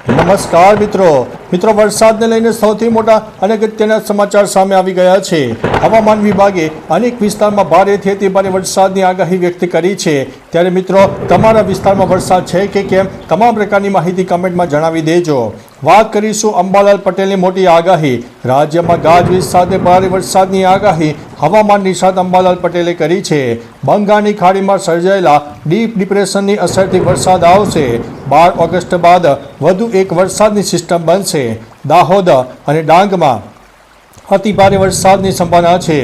નમસ્કાર મિત્રો વરસાદને લઈને સૌથી મોટા અને અગત્યના સમાચાર સામે આવી ગયા છે। હવામાન વિભાગે અનેક વિસ્તારમાં ભારેથી અતિ ભારે વરસાદની આગાહી વ્યક્ત કરી છે। ત્યારે મિત્રો તમારા વિસ્તારમાં વરસાદ છે કે કેમ તમામ પ્રકારની માહિતી કમેન્ટમાં જણાવી દેજો। વાત કરીશું અંબાલાલ પટેલની મોટી આગાહી। રાજ્યમાં ગાજવીજ સાથે ભારે વરસાદની આગાહી હવામાન નિષ્ણાત અંબાલાલ પટેલે કરી છે। બંગાળની ખાડીમાં સર્જાયેલા ડીપ ડિપ્રેશનની અસરથી વરસાદ આવશે। 12 ઓગસ્ટ બાદ વધુ એક વરસાદની સિસ્ટમ બનશે। દાહોદ અને ડાંગમાં અતિ ભારે વરસાદની સંભાવના છે।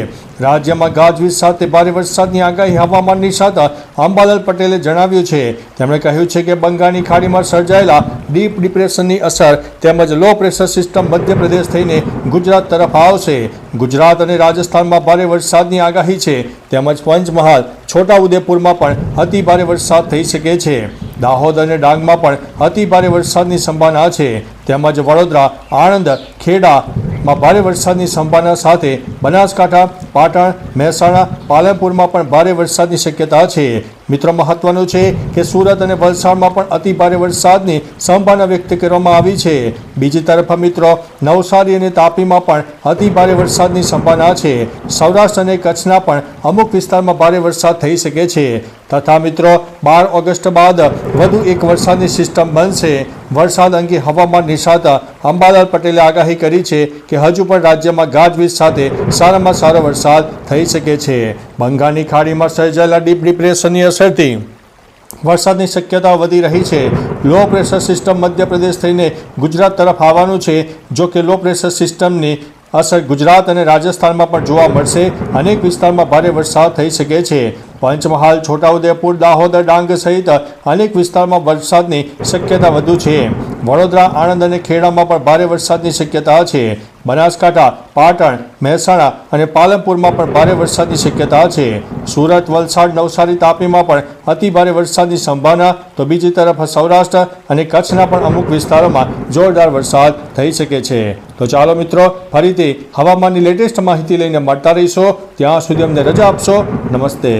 રાજ્યમાં ગાજવીજ સાથે ભારે વરસાદની આગાહી હવામાન નિષ્ણાત અંબાલાલ પટેલે જણાવ્યું છે। તેમણે કહ્યું છે કે બંગાળની ખાડીમાં સર્જાયેલા ડીપ ડિપ્રેશનની અસર તેમજ લો પ્રેશર સિસ્ટમ મધ્યપ્રદેશ થઈને ગુજરાત તરફ આવશે। ગુજરાત અને રાજસ્થાનમાં ભારે વરસાદની આગાહી છે તેમજ પંચમહાલ છોટાઉદેપુરમાં પણ અતિ ભારે વરસાદ થઈ શકે છે। દાહોદ અને ડાંગમાં પણ અતિ ભારે વરસાદની સંભાવના છે તેમજ વડોદરા આણંદ ખેડામાં ભારે વરસાદની સંભાવના સાથે બનાસકાંઠા પાટણ મહેસાણા પાલનપુરમાં પણ ભારે વરસાદની શક્યતા છે। મિત્રો મહત્વનું છે કે સુરત અને વલસાડમાં પણ અતિ ભારે વરસાદની સંભાવના વ્યક્ત કરવામાં આવી છે। બીજી તરફ મિત્રો નવસારી અને તાપીમાં પણ અતિ ભારે વરસાદની સંભાવના છે। સૌરાષ્ટ્ર અને કચ્છના પણ અમુક વિસ્તારમાં ભારે વરસાદ થઈ શકે છે તથા મિત્રો 12 ઓગસ્ટ બાદ વધુ એક વરસાદની સિસ્ટમ બનશે। વરસાદ અંગે હવામાન નિષ્ણાત અંબાલાલ પટેલે આગાહી કરી છે કે હજુ પણ રાજ્યમાં ગાજવીજ સાથે સારામાં સારો વરસાદ થઈ શકે છે। બંગાળની ખાડીમાં સર્જાયેલા ડીપ ડિપ્રેશનની અસરથી વરસાદની શક્યતા વધી રહી છે। લો પ્રેશર સિસ્ટમ મધ્યપ્રદેશ થઈને ગુજરાત તરફ આવવાનું છે। જો કે લો પ્રેશર સિસ્ટમની અસર ગુજરાત અને રાજસ્થાનમાં પણ જોવા મળશે। અનેક વિસ્તારમાં ભારે વરસાદ થઈ શકે છે। પંચમહાલ છોટાઉદેપુર દાહોદ ડાંગ સહિત અનેક વિસ્તારમાં વરસાદની શક્યતા વધુ છે। વડોદરા આણંદ અને ખેડામાં પણ ભારે વરસાદની શક્યતા છે। બનાસકાંઠા પાટણ મહેસાણા અને પાલનપુરમાં પણ ભારે વરસાદની શક્યતા છે। સુરત વલસાડ નવસારી તાપીમાં પણ અતિ ભારે વરસાદની સંભાવના તો બીજી તરફ સૌરાષ્ટ્ર અને કચ્છના પણ અમુક વિસ્તારોમાં જોરદાર વરસાદ થઈ શકે છે। તો ચાલો મિત્રો ફરીથી હવામાનની લેટેસ્ટ માહિતી લઈને મળતા રહીશો। ત્યાં સુધી અમને રજા આપશો। નમસ્તે।